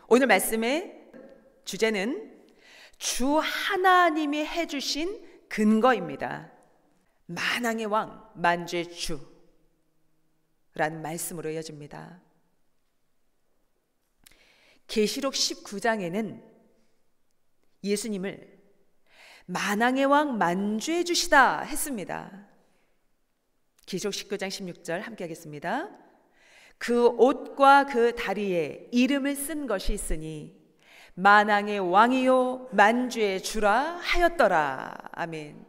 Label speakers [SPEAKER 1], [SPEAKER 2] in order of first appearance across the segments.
[SPEAKER 1] 오늘 말씀의 주제는 주 하나님이 해주신 근거입니다. 만왕의 왕, 만주의 주라는 말씀으로 이어집니다. 계시록 19장에는 예수님을 만왕의 왕, 만주의 주시다 했습니다. 계시록 19장 16절 함께 하겠습니다. 그 옷과 그 다리에 이름을 쓴 것이 있으니 만왕의 왕이요 만주의 주라 하였더라. 아멘.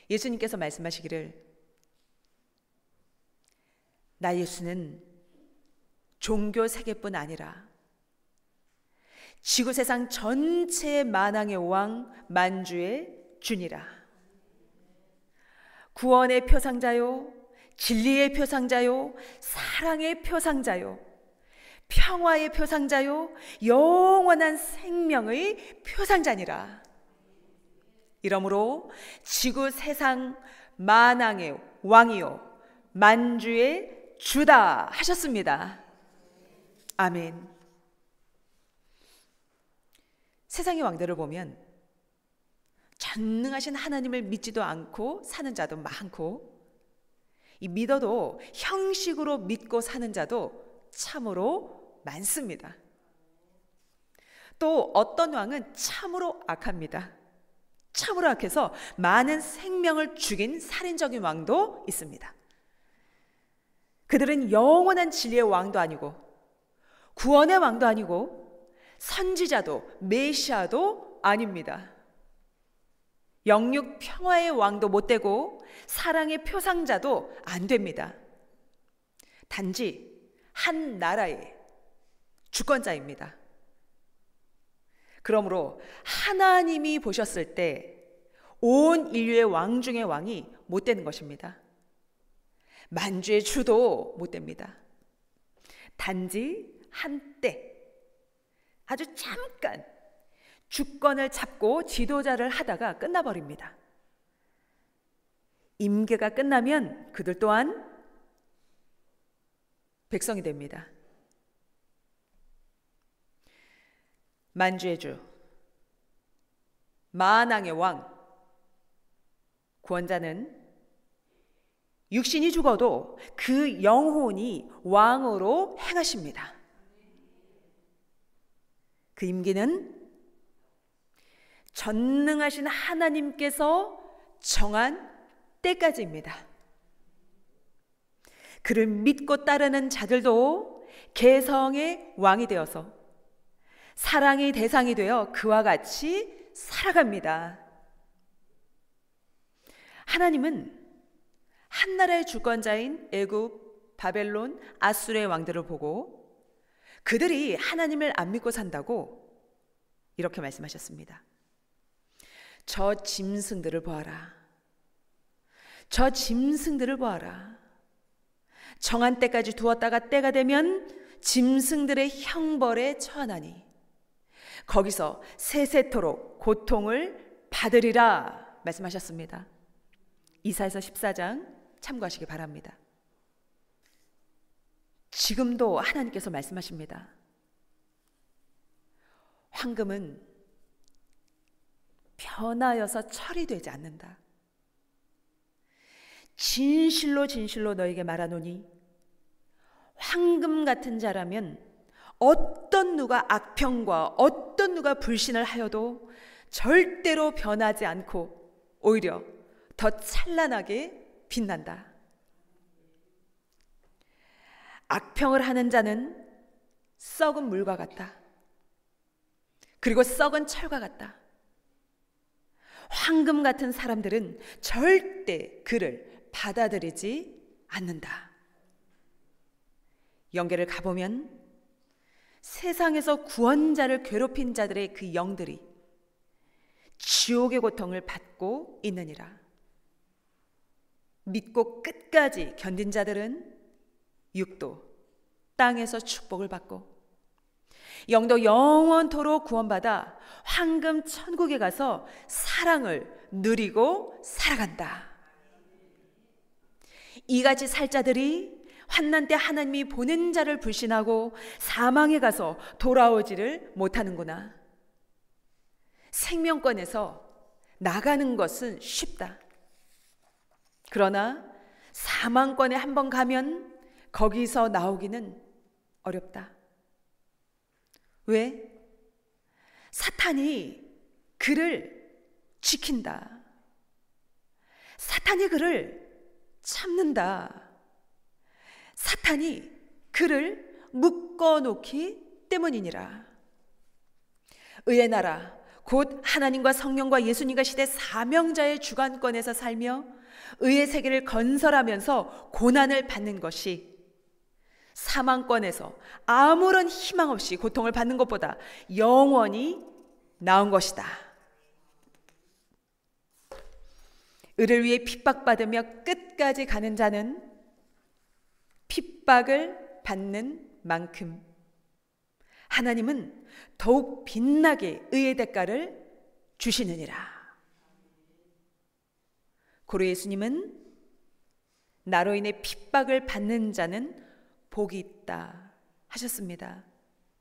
[SPEAKER 1] 예수님께서 말씀하시기를 나 예수는 종교 세계뿐 아니라 지구 세상 전체의 만왕의 왕 만주의 주니라. 구원의 표상자요, 진리의 표상자요, 사랑의 표상자요, 평화의 표상자요, 영원한 생명의 표상자니라. 이러므로 지구 세상 만왕의 왕이요 만주의 주다 하셨습니다. 아멘. 세상의 왕들을 보면 전능하신 하나님을 믿지도 않고 사는 자도 많고, 이 믿어도 형식으로 믿고 사는 자도 참으로 많습니다. 또 어떤 왕은 참으로 악합니다. 참으로 악해서 많은 생명을 죽인 살인적인 왕도 있습니다. 그들은 영원한 진리의 왕도 아니고 구원의 왕도 아니고 선지자도 메시아도 아닙니다. 영육 평화의 왕도 못 되고 사랑의 표상자도 안 됩니다. 단지 한 나라의 주권자입니다. 그러므로 하나님이 보셨을 때 온 인류의 왕 중의 왕이 못 되는 것입니다. 만주의 주도 못 됩니다. 단지 한때 아주 잠깐 주권을 잡고 지도자를 하다가 끝나버립니다. 임계가 끝나면 그들 또한 백성이 됩니다. 만주의 주, 만왕의 왕, 구원자는 육신이 죽어도 그 영혼이 왕으로 행하십니다. 그 임기는 전능하신 하나님께서 정한 때까지입니다. 그를 믿고 따르는 자들도 개성의 왕이 되어서 사랑의 대상이 되어 그와 같이 살아갑니다. 하나님은 한 나라의 주권자인 애굽, 바벨론, 아수르의 왕들을 보고 그들이 하나님을 안 믿고 산다고 이렇게 말씀하셨습니다. 저 짐승들을 보아라. 저 짐승들을 보아라. 정한 때까지 두었다가 때가 되면 짐승들의 형벌에 처하나니 거기서 세세토록 고통을 받으리라 말씀하셨습니다. 이사야서 14장 참고하시기 바랍니다. 지금도 하나님께서 말씀하십니다. 황금은 변하여서 철이 되지 않는다. 진실로 진실로 너에게 말하노니 황금 같은 자라면 어떤 누가 악평과 어떤 누가 불신을 하여도 절대로 변하지 않고 오히려 더 찬란하게 빛난다. 악평을 하는 자는 썩은 물과 같다. 그리고 썩은 철과 같다. 황금 같은 사람들은 절대 그를 받아들이지 않는다. 영계를 가보면 세상에서 구원자를 괴롭힌 자들의 그 영들이 지옥의 고통을 받고 있느니라. 믿고 끝까지 견딘 자들은 육도 땅에서 축복을 받고 영도 영원토록 구원받아 황금 천국에 가서 사랑을 누리고 살아간다. 이같이 살 자들이 환난 때 하나님이 보낸 자를 불신하고 사망에 가서 돌아오지를 못하는구나. 생명권에서 나가는 것은 쉽다. 그러나 사망권에 한번 가면 거기서 나오기는 어렵다. 왜? 사탄이 그를 지킨다. 사탄이 그를 참는다. 사탄이 그를 묶어놓기 때문이니라. 의의 나라 곧 하나님과 성령과 예수님과 시대 사명자의 주관권에서 살며 의의 세계를 건설하면서 고난을 받는 것이 사망권에서 아무런 희망 없이 고통을 받는 것보다 영원히 나은 것이다. 의를 위해 핍박받으며 끝까지 가는 자는 핍박을 받는 만큼 하나님은 더욱 빛나게 의의 대가를 주시느니라. 고로 예수님은 나로 인해 핍박을 받는 자는 복이 있다 하셨습니다.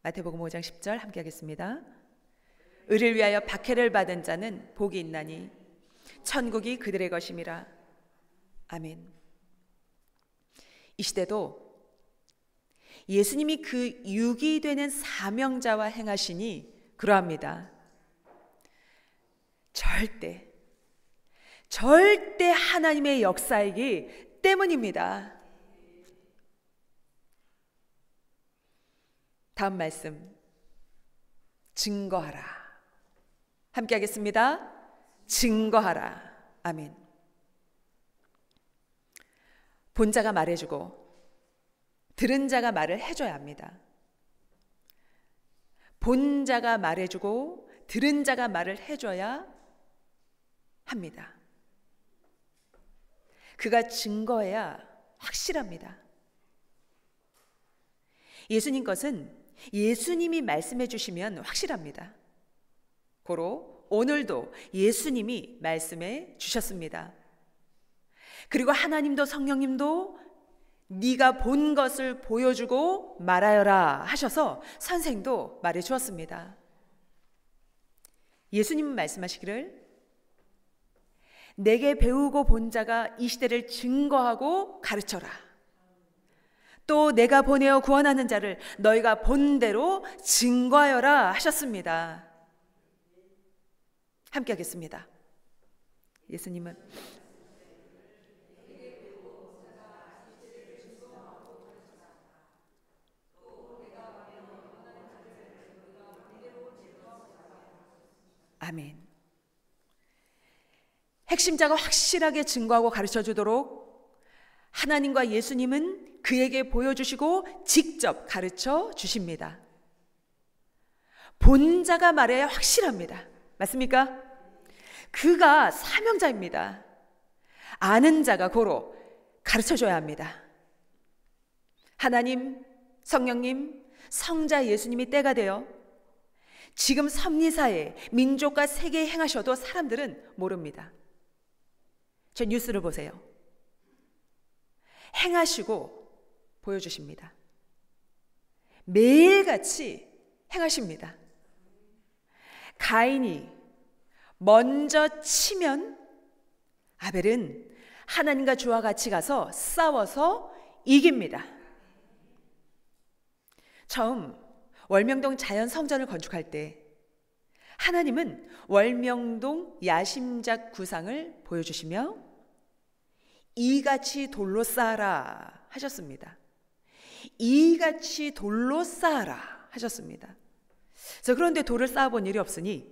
[SPEAKER 1] 마태복음 5장 10절 함께 하겠습니다. 의를 위하여 박해를 받은 자는 복이 있나니 천국이 그들의 것임이라. 아멘. 이 시대도 예수님이 그 육이 되는 사명자와 행하시니 그러합니다. 절대 하나님의 역사이기 때문입니다. 다음 말씀 증거하라. 함께 하겠습니다. 증거하라. 아멘. 본 자가 말해주고 들은 자가 말을 해줘야 합니다. 본 자가 말해주고 들은 자가 말을 해줘야 합니다. 그가 증거해야 확실합니다. 예수님 것은 예수님이 말씀해 주시면 확실합니다. 고로 오늘도 예수님이 말씀해 주셨습니다. 그리고 하나님도 성령님도 네가 본 것을 보여주고 말하여라 하셔서 선생도 말해 주었습니다. 예수님은 말씀하시기를 내게 배우고 본 자가 이 시대를 증거하고 가르쳐라. 또 내가 보내어 구원하는 자를 너희가 본 대로 증거하여라 하셨습니다. 함께 하겠습니다. 예수님은 아멘. 핵심자가 확실하게 증거하고 가르쳐 주도록 하나님과 예수님은 그에게 보여주시고 직접 가르쳐 주십니다. 본 자가 말해야 확실합니다. 맞습니까? 그가 사명자입니다. 아는 자가 고로 가르쳐 줘야 합니다. 하나님, 성령님, 성자 예수님이 때가 되어 지금 섭리사에 민족과 세계에 행하셔도 사람들은 모릅니다. 저 뉴스를 보세요. 행하시고 보여주십니다. 매일같이 행하십니다. 가인이 먼저 치면 아벨은 하나님과 주와 같이 가서 싸워서 이깁니다. 처음 월명동 자연성전을 건축할 때 하나님은 월명동 야심작 구상을 보여주시며 이같이 돌로 쌓아라 하셨습니다. 이같이 돌로 쌓아라 하셨습니다. 그런데 돌을 쌓아본 일이 없으니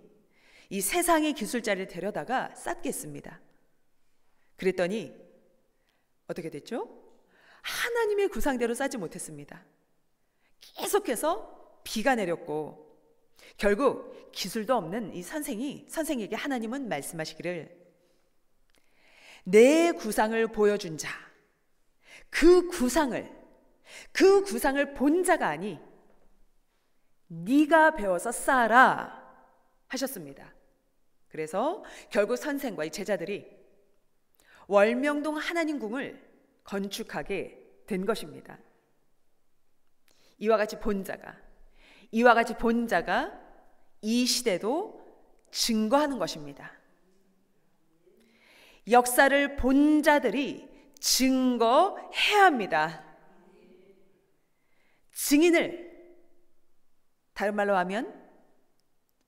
[SPEAKER 1] 이 세상의 기술자를 데려다가 쌓겠습니다. 그랬더니 어떻게 됐죠? 하나님의 구상대로 쌓지 못했습니다. 계속해서 비가 내렸고 결국 기술도 없는 이 선생에게 하나님은 말씀하시기를 내 구상을 보여준 자, 그 구상을 본 자가 아니 네가 배워서 쌓아라 하셨습니다. 그래서 결국 선생과 이 제자들이 월명동 하나님 궁을 건축하게 된 것입니다. 이와 같이 본 자가 이 시대도 증거하는 것입니다. 역사를 본 자들이 증거해야 합니다. 증인을 다른 말로 하면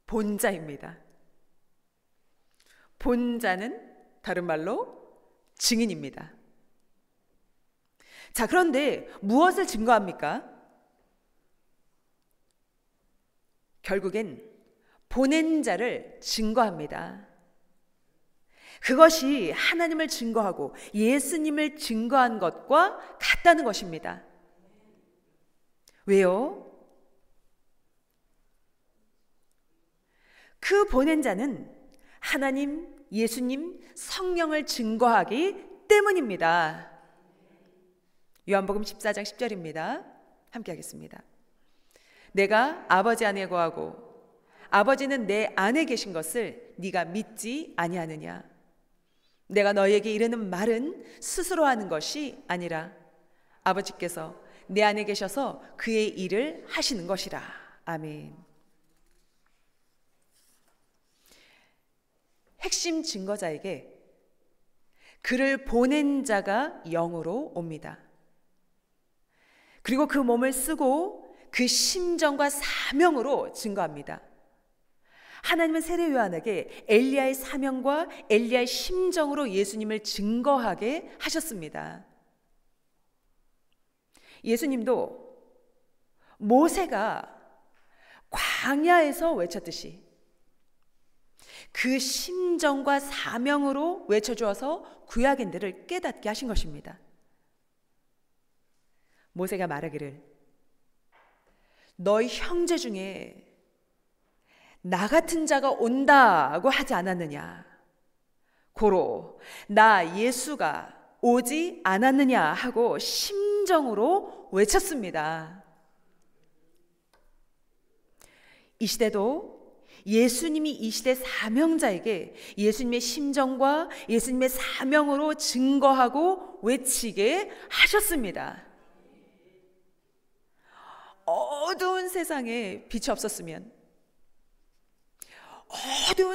[SPEAKER 1] 본자입니다. 본자는 다른 말로 증인입니다. 자, 그런데 무엇을 증거합니까? 결국엔 보낸 자를 증거합니다. 그것이 하나님을 증거하고 예수님을 증거한 것과 같다는 것입니다. 왜요? 그 보낸 자는 하나님, 예수님, 성령을 증거하기 때문입니다. 요한복음 14장 10절입니다. 함께 하겠습니다. 내가 아버지 안에 거하고 아버지는 내 안에 계신 것을 네가 믿지 아니하느냐? 내가 너에게 이르는 말은 스스로 하는 것이 아니라 아버지께서 내 안에 계셔서 그의 일을 하시는 것이라. 아멘. 핵심 증거자에게 그를 보낸 자가 영으로 옵니다. 그리고 그 몸을 쓰고 그 심정과 사명으로 증거합니다. 하나님은 세례 요한에게 엘리야의 사명과 엘리야의 심정으로 예수님을 증거하게 하셨습니다. 예수님도 모세가 광야에서 외쳤듯이 그 심정과 사명으로 외쳐주어서 구약인들을 깨닫게 하신 것입니다. 모세가 말하기를 너희 형제 중에 나 같은 자가 온다고 하지 않았느냐? 고로 나 예수가 오지 않았느냐 하고 심정으로 외쳤습니다. 이 시대도 예수님이 이 시대 사명자에게 예수님의 심정과 예수님의 사명으로 증거하고 외치게 하셨습니다. 어두운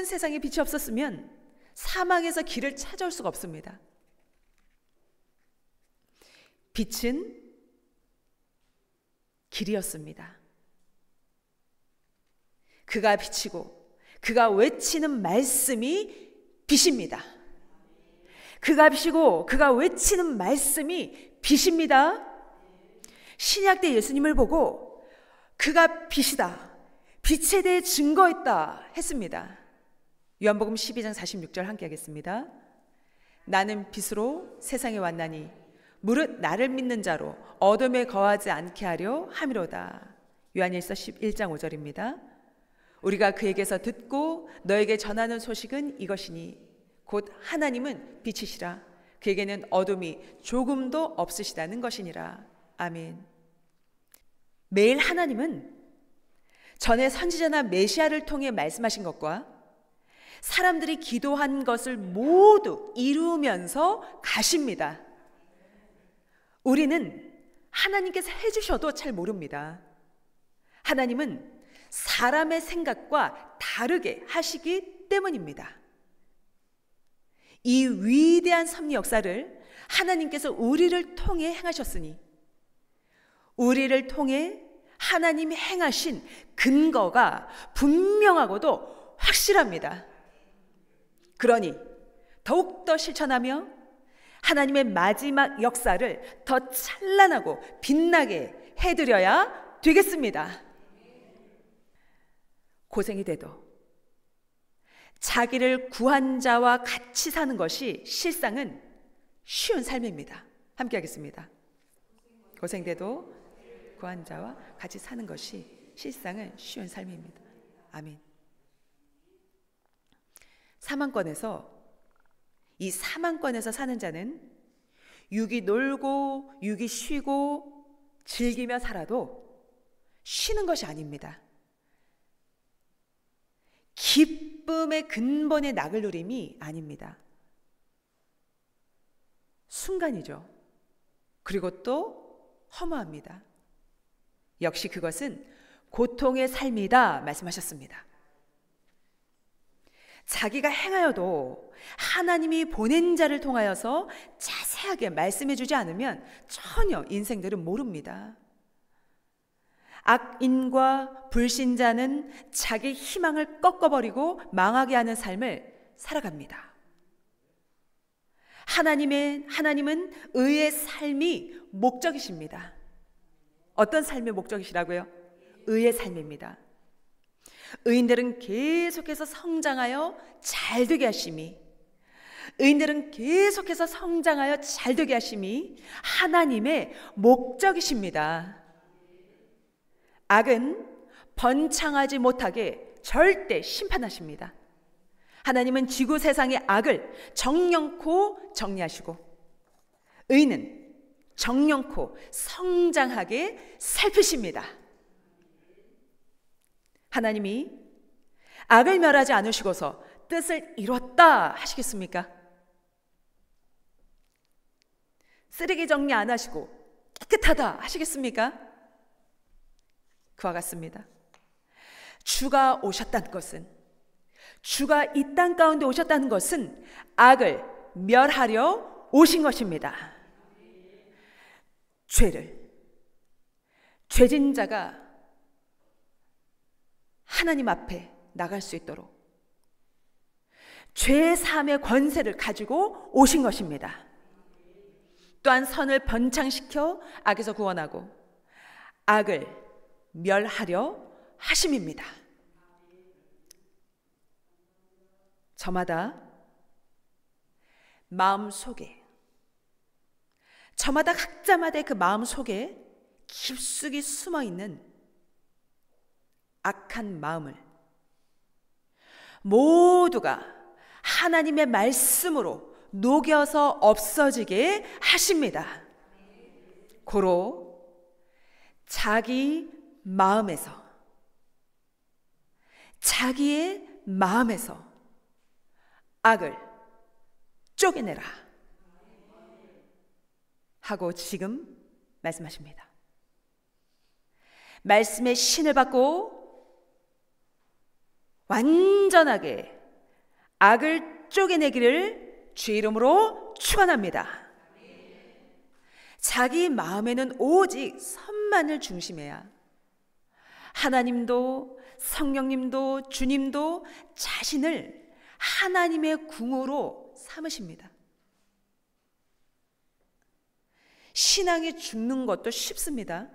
[SPEAKER 1] 세상에 빛이 없었으면 사망에서 길을 찾아올 수가 없습니다. 빛은 길이었습니다. 그가 비치고 그가 외치는 말씀이 빛입니다. 그가 비치고 그가 외치는 말씀이 빛입니다. 신약 때 예수님을 보고 그가 빛이다, 빛에 대해 증거했다 했습니다. 요한복음 12장 46절 함께 하겠습니다. 나는 빛으로 세상에 왔나니 무릇 나를 믿는 자로 어둠에 거하지 않게 하려 함이로다. 요한일서 11장 5절입니다. 우리가 그에게서 듣고 너에게 전하는 소식은 이것이니 곧 하나님은 빛이시라 그에게는 어둠이 조금도 없으시다는 것이니라. 아멘. 매일 하나님은 전에 선지자나 메시아를 통해 말씀하신 것과 사람들이 기도한 것을 모두 이루면서 가십니다. 우리는 하나님께서 해주셔도 잘 모릅니다. 하나님은 사람의 생각과 다르게 하시기 때문입니다. 이 위대한 섭리 역사를 하나님께서 우리를 통해 행하셨으니 우리를 통해 하나님이 행하신 근거가 분명하고도 확실합니다. 그러니 더욱더 실천하며 하나님의 마지막 역사를 더 찬란하고 빛나게 해드려야 되겠습니다. 고생이 돼도 자기를 구한 자와 같이 사는 것이 실상은 쉬운 삶입니다. 함께 하겠습니다. 고생돼도 구한 자와 같이 사는 것이 실상은 쉬운 삶입니다. 아멘. 이 사망권에서 사는 자는 육이 놀고 육이 쉬고 즐기며 살아도 쉬는 것이 아닙니다. 기쁨의 근본의 낙을 누림이 아닙니다. 순간이죠. 그리고 또 허무합니다. 역시 그것은 고통의 삶이다 말씀하셨습니다. 자기가 행하여도 하나님이 보낸 자를 통하여서 자세하게 말씀해 주지 않으면 전혀 인생들은 모릅니다. 악인과 불신자는 자기 희망을 꺾어버리고 망하게 하는 삶을 살아갑니다. 하나님은 의의 삶이 목적이십니다. 어떤 삶의 목적이시라고요? 의의 삶입니다. 의인들은 계속해서 성장하여 잘되게 하심이, 의인들은 계속해서 성장하여 잘되게 하심이 하나님의 목적이십니다. 악은 번창하지 못하게 절대 심판하십니다. 하나님은 지구 세상의 악을 정령코 정리하시고, 의인은 정령코 성장하게 살피십니다. 하나님이 악을 멸하지 않으시고서 뜻을 이뤘다 하시겠습니까? 쓰레기 정리 안 하시고 깨끗하다 하시겠습니까? 그와 같습니다. 주가 오셨다는 것은, 주가 이 땅 가운데 오셨다는 것은 악을 멸하려 오신 것입니다. 죄진 자가 하나님 앞에 나갈 수 있도록 죄 사함의 권세를 가지고 오신 것입니다. 또한 선을 번창시켜 악에서 구원하고 악을 멸하려 하심입니다. 저마다 마음속에, 저마다 각자마다의 그 마음속에 깊숙이 숨어있는 악한 마음을 모두가 하나님의 말씀으로 녹여서 없어지게 하십니다. 고로 자기의 마음에서 악을 쪼개내라 하고 지금 말씀하십니다. 말씀의 신을 받고 완전하게 악을 쪼개내기를 주의 이름으로 축원합니다. 자기 마음에는 오직 선만을 중심해야 하나님도 성령님도 주님도 자신을 하나님의 궁으로 삼으십니다. 신앙이 죽는 것도 쉽습니다.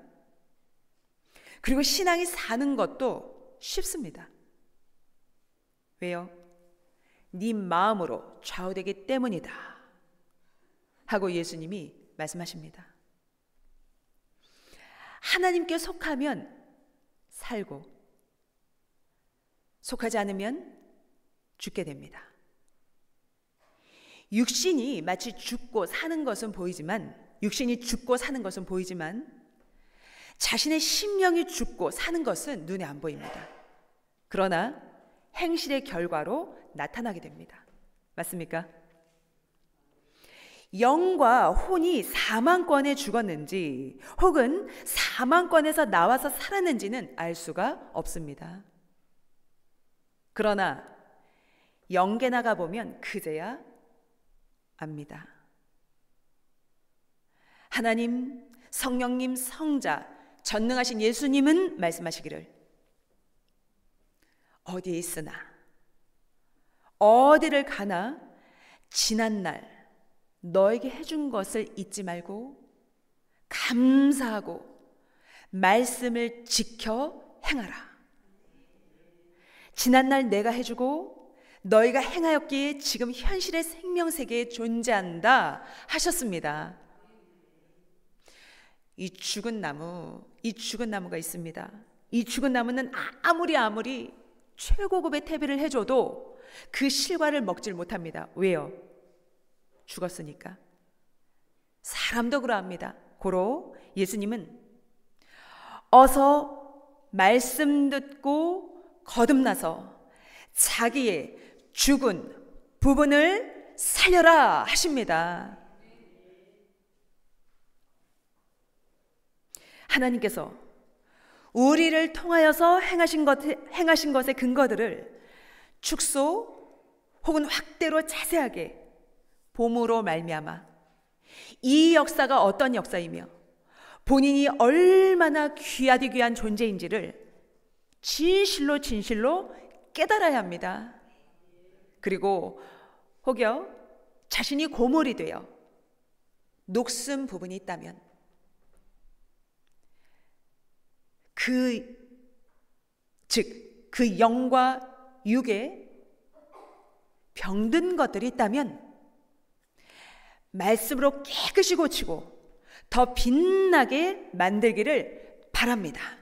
[SPEAKER 1] 그리고 신앙이 사는 것도 쉽습니다. 왜요? 네 마음으로 좌우되기 때문이다 하고 예수님이 말씀하십니다. 하나님께 속하면 살고 속하지 않으면 죽게 됩니다. 육신이 마치 죽고 사는 것은 보이지만, 자신의 심령이 죽고 사는 것은 눈에 안 보입니다. 그러나 행실의 결과로 나타나게 됩니다. 맞습니까? 영과 혼이 사망권에 죽었는지 혹은 사망권에서 나와서 살았는지는 알 수가 없습니다. 그러나 영계 나가 보면 그제야 압니다. 하나님, 성령님, 성자, 전능하신 예수님은 말씀하시기를 어디에 있으나 어디를 가나 지난날 너에게 해준 것을 잊지 말고 감사하고 말씀을 지켜 행하라. 지난날 내가 해주고 너희가 행하였기에 지금 현실의 생명세계에 존재한다 하셨습니다. 이 죽은 나무가 있습니다. 이 죽은 나무는 아무리 최고급의 퇴비를 해줘도 그 실과를 먹질 못합니다. 왜요? 죽었으니까. 사람도 그러합니다. 고로 예수님은 어서 말씀 듣고 거듭나서 자기의 죽은 부분을 살려라 하십니다. 하나님께서 우리를 통하여서 행하신 것의 근거들을 축소 혹은 확대로 자세하게 봄으로 말미암아 이 역사가 어떤 역사이며 본인이 얼마나 귀하디 귀한 존재인지를 진실로 깨달아야 합니다. 그리고 혹여 자신이 고물이 되어 녹슨 부분이 있다면 그 영과 육에 병든 것들이 있다면 말씀으로 깨끗이 고치고 더 빛나게 만들기를 바랍니다.